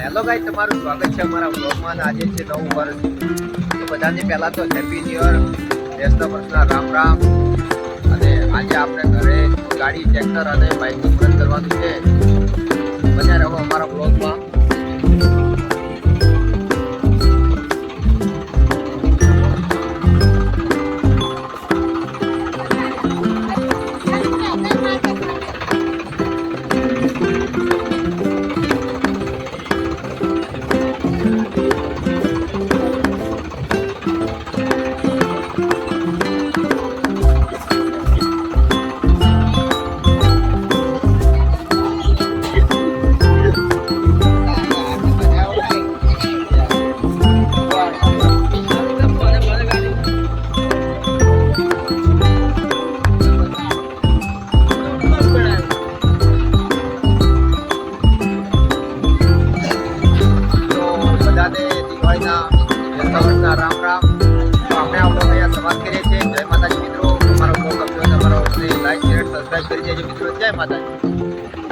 Hello guys, તમારું સ્વાગત છે અમારા બ્લોગમાં. આજે છે નવું વર્ષ. તો બધાને પહેલા તો હેપી ન્યુ યર, બેસતા વર્ષના રામ રામ. અને આજે આપણે ઘરે ગાડી, ટ્રેક્ટર અને બાઇકનું મુહૂર્ત કરવાનું છે. બન્યા રહો અમારા બ્લોગમાં. રામ રામ. તો આપણે આપણો અહીંયા સમાપ્ત કરીએ છીએ. જય માતાજી મિત્રો. અમારો બ્લોગ ગમ્યો હોય તો અમારો લાઈક, શેર, સબસ્ક્રાઈબ કરી દેજો મિત્રો. જય માતાજી.